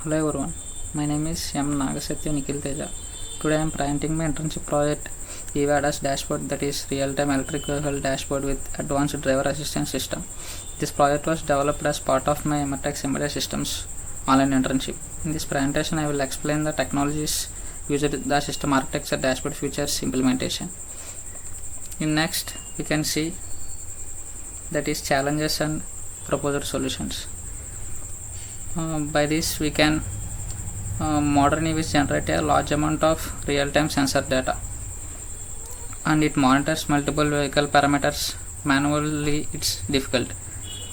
Hello everyone, my name is M. Nagasatya Nikhil Teja. Today I am presenting my internship project EVADAS dashboard, that is real-time electric vehicle dashboard with advanced driver assistance system. This project was developed as part of my MTech Embedded Systems online internship. In this presentation I will explain the technologies used, the system architecture, dashboard features, implementation. In next we can see that is challenges and proposed solutions. By this we can modern EVs generate a large amount of real-time sensor data and it monitors multiple vehicle parameters manually. It's difficult,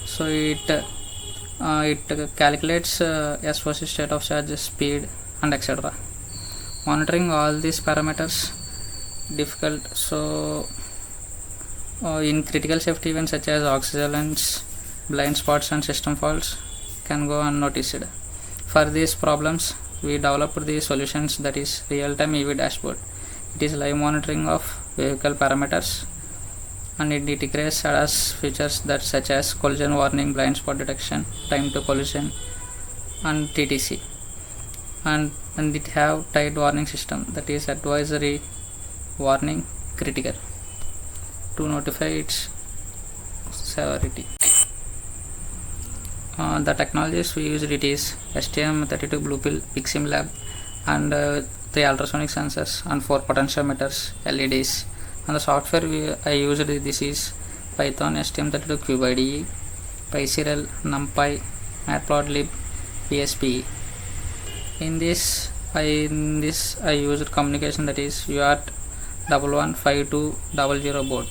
so it calculates SOC, state of charge, speed and etc. Monitoring all these parameters difficult, so in critical safety events such as accidents, blind spots and system faults can go unnoticed. For these problems we developed the solutions, that is real-time EV dashboard. It is live monitoring of vehicle parameters and it integrates ADAS features that such as collision warning, blind spot detection, time to collision and TTC, and it have tied warning system, that is advisory, warning, critical, to notify its severity. The technologies we used, it is STM32 Bluepill, PixSimLab and 3 ultrasonic sensors and 4 potentiometers, LEDs. And the software I used, this is Python, STM32 Cube IDE, PySerial, NumPy, Matplotlib, PSPE. In this I used communication, that is UART 115200 board.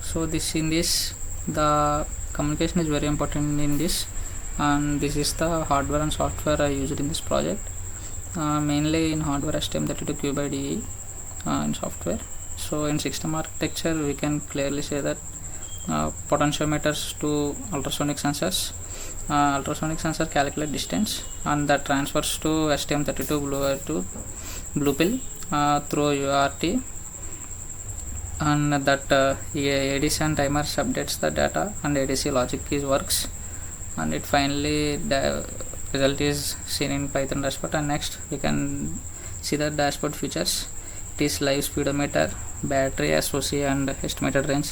So the communication is very important in this, and this is the hardware and software I used in this project. Mainly in hardware STM32 Cube IDE, in software. So in system architecture we can clearly say that potentiometers to ultrasonic sensors. Ultrasonic sensor calculate distance and that transfers to STM32 Bluepill through UART, and that ADC and timers updates the data and ADC logic is works, and it finally result is seen in Python dashboard. And next we can see the dashboard features. It is live speedometer, battery, SOC and estimated range,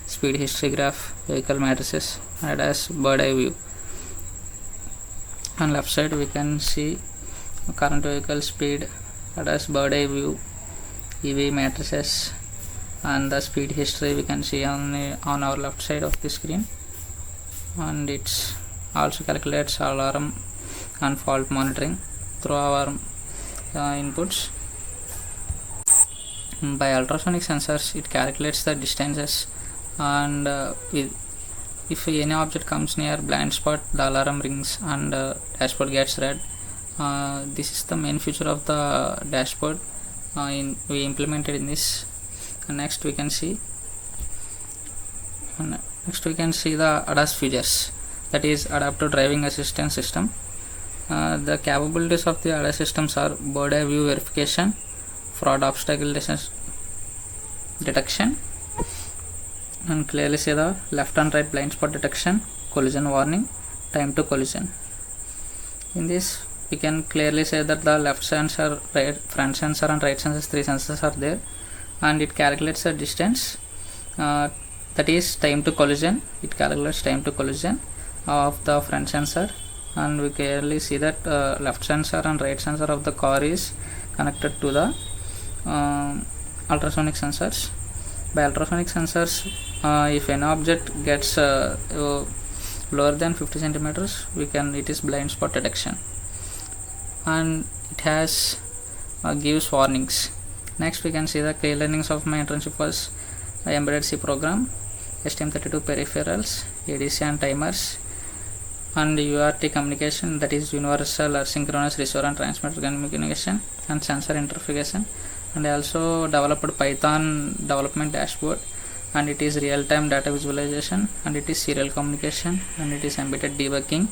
speed history graph, vehicle matrices, and as bird eye view. On left side we can see current vehicle speed, as bird eye view, EV matrices and the speed history we can see on our left side of the screen, and it also calculates alarm and fault monitoring through our inputs. By ultrasonic sensors it calculates the distances, and if any object comes near blind spot, the alarm rings and dashboard gets red. This is the main feature of the dashboard we implemented in this. And next we can see the ADAS features, that is adaptive driving assistance system. The capabilities of the ADAS systems are bird eye view verification, fraud obstacle detection, and clearly see the left and right blind spot detection, collision warning, time to collision. In this we can clearly say that the left sensor, right front sensor and right sensors, 3 sensors are there, and it calculates the distance, that is time to collision. It calculates time to collision of the front sensor, and we clearly see that left sensor and right sensor of the car is connected to the ultrasonic sensors. By ultrasonic sensors, if an object gets lower than 50 centimeters, it is blind spot detection, and it has gives warnings. Next we can see the key learnings of my internship was embedded C program, STM32 peripherals, ADC and timers, and UART communication, that is universal or synchronous receiver and transmitter communication, and sensor interfacing. And I also developed Python development dashboard, and it is real-time data visualization, and it is serial communication, and it is embedded debugging.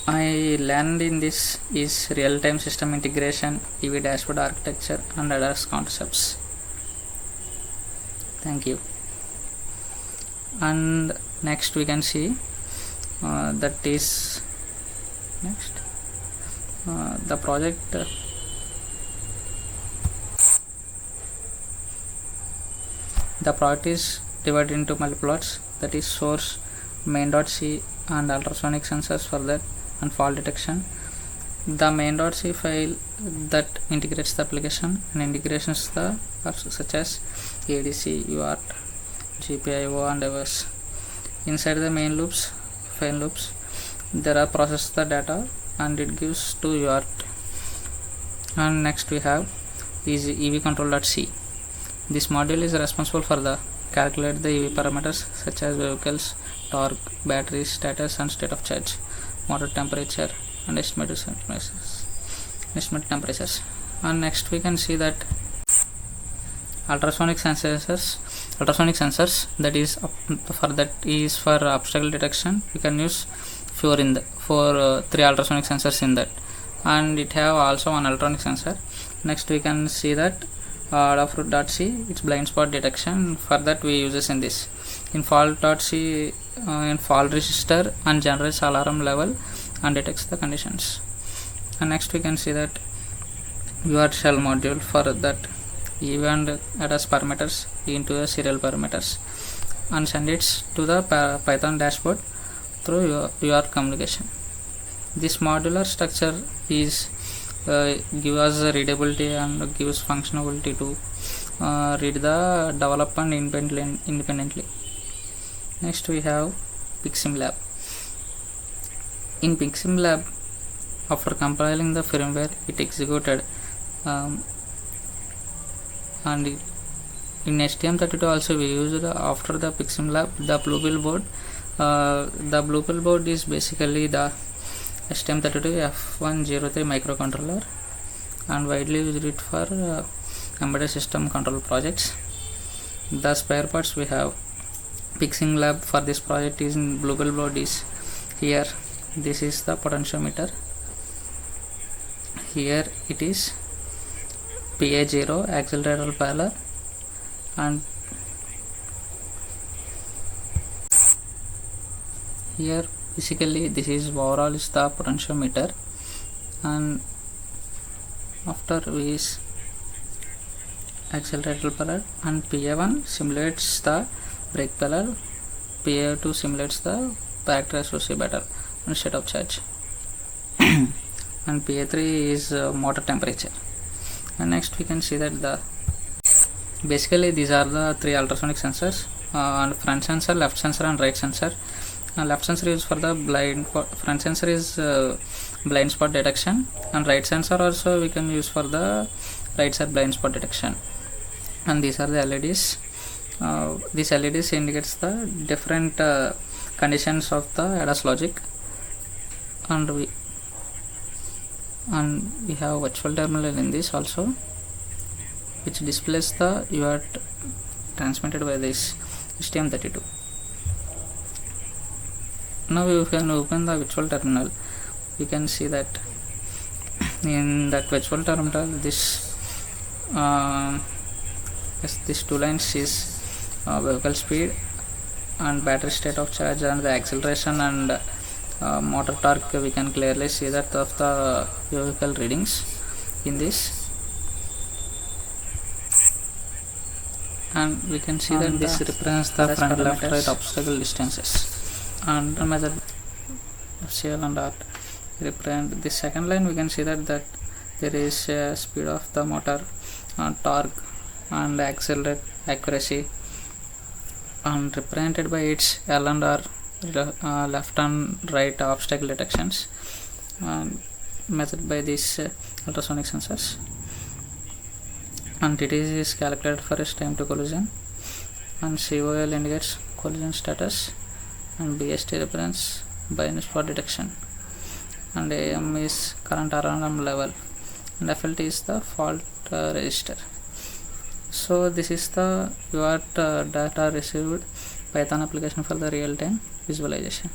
I learned in this is real-time system integration, EV dashboard architecture and ADAS concepts. Thank you. And next we can see that is next the project is divided into multiple parts, that is source, main.c, and ultrasonic sensors for that, and fault detection. The main.c file that integrates the application, and integrations such as ADC, UART, GPIO, and others. Inside the main loops, file loops, there are process the data and it gives to UART. And next we have is evcontrol.c. This module is responsible for the calculate the EV parameters such as vehicles, torque, battery status, and state of charge, motor temperature, and estimated temperatures. And next we can see that ultrasonic sensors, that is for obstacle detection. We can use three ultrasonic sensors in that, and it have also one electronic sensor. Next we can see that adafruit.c, it's blind spot detection. For that we uses in this. In fault.c, in fault register and generates alarm level and detects the conditions. And next we can see that UART shell module for that EV and ADAS parameters into the serial parameters and send it to the Python dashboard through UART communication. This modular structure is give us readability and gives functionality to read the development independently. Next we have PixSimLab. In PixSimLab, after compiling the firmware, it executed and in STM32 also we used after the PixSimLab the Bluepill board. The Bluepill board is basically the STM32 F103 microcontroller and widely used it for embedded system control projects. The spare parts we have PixSimLab for this project is in Bluepill board is here. This is the potentiometer. Here it is PA0 accelerator parallel, and here basically this is overall is the potentiometer, and after is accelerator parallel, and PA1 simulates the brake pedal, PA2 simulates the character SOC battle and state of charge and PA3 is motor temperature. And next we can see that basically these are the three ultrasonic sensors, and front sensor, left sensor, and right sensor. Left sensor is for the front sensor is blind spot detection, and right sensor also we can use for the right side blind spot detection. And these are the LEDs. These LEDs indicates the different conditions of the ADAS logic, and we have virtual terminal in this also, which displays the UART transmitted by this STM32. Now we can open the virtual terminal. We can see that in that virtual terminal this these two lines is vehicle speed and battery state of charge and the acceleration and motor torque. We can clearly see that of the vehicle readings in this, and we can see that this represents the front, left, right obstacle distances and measure CL and R. Represent this second line. We can see that there is speed of the motor, torque, and accelerate accuracy, and represented by its L and R, left and right obstacle detections, and measured by these ultrasonic sensors. And TTC is calculated for its time to collision, and COL indicates collision status, and BST represents blind spot detection, and AM is current alarm level, and FLT is the fault register. So this is the UART data received Python application for the real-time visualization.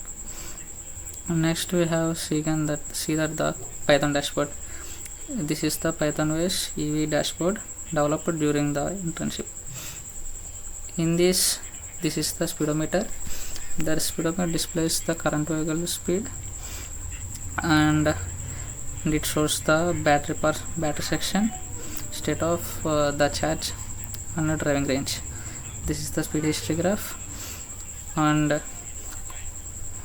And next we have see that the Python dashboard. This is the Python based EV dashboard developed during the internship. In this this is the speedometer. The speedometer displays the current vehicle speed, and it shows the battery section, state of the charge, and the driving range. This is the speed history graph, and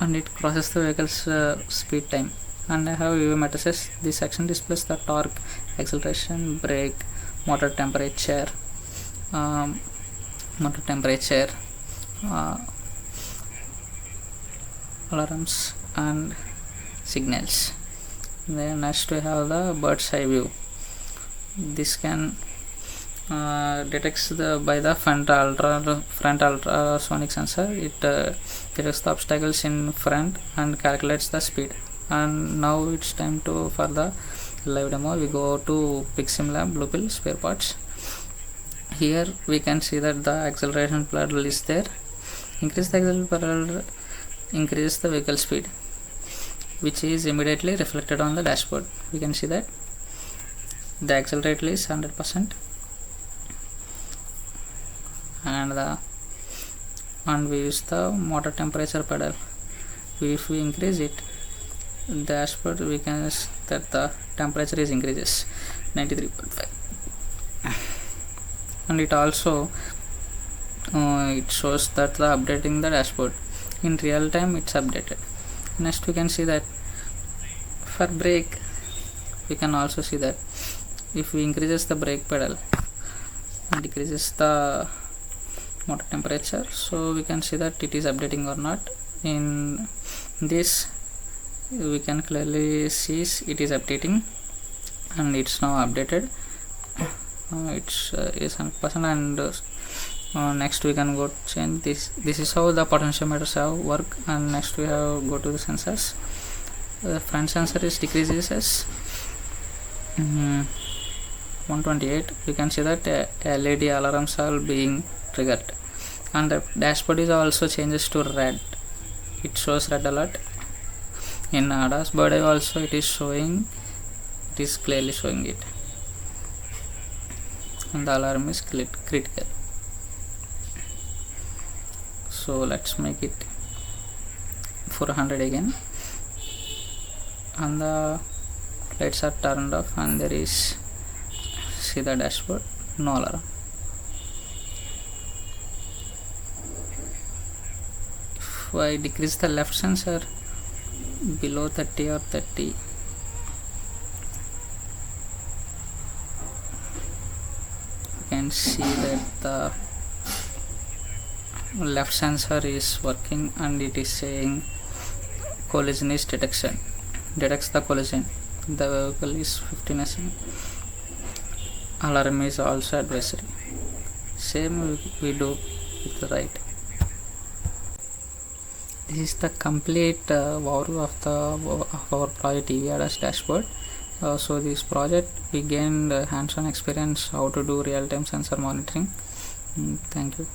it crosses the vehicle's speed time. And I have UV matrices. This section displays the torque, acceleration, brake, motor temperature, uh, alarms and signals. Then next we have the bird's eye view. This can detects by the front ultrasonic sensor. It detects the obstacles in front and calculates the speed. And now it's time for the live demo. We go to PixSimLab Bluepill spare parts. Here we can see that the acceleration pedal is there. Increase the acceleration pedal, increase the vehicle speed, which is immediately reflected on the dashboard. We can see that the accelerator is 100%, and we use the motor temperature pedal. If we increase it, dashboard, we can see that the temperature is increases 93.5, and it also it shows that the updating the dashboard in real time. It's updated. Next we can see that for brake, we can also see that if we increases the brake pedal and decreases the motor temperature, so we can see that it is updating or not. In this we can clearly see it is updating, and it's now updated. It's is 100%. And next we can go change this is how the potentiometers have work. And next we have go to the sensors. The front sensor is decreases as 128. We can see that LED alarms are being triggered, and the dashboard is also changes to red. It shows red alert. In ADAS bird eye also it is clearly showing it, and the alarm is critical. So let's make it 400 again, and the lights are turned off, and there is, see the dashboard, no alarm. If I decrease the left sensor below 30 or 30, you can see that the left sensor is working, and it is saying collision is detects the collision. The vehicle is 15 SM. Alarm is also advisory. Same we do with the right. This is the complete overview of our project EV ADAS dashboard. So this project we gained hands-on experience how to do real-time sensor monitoring. Thank you.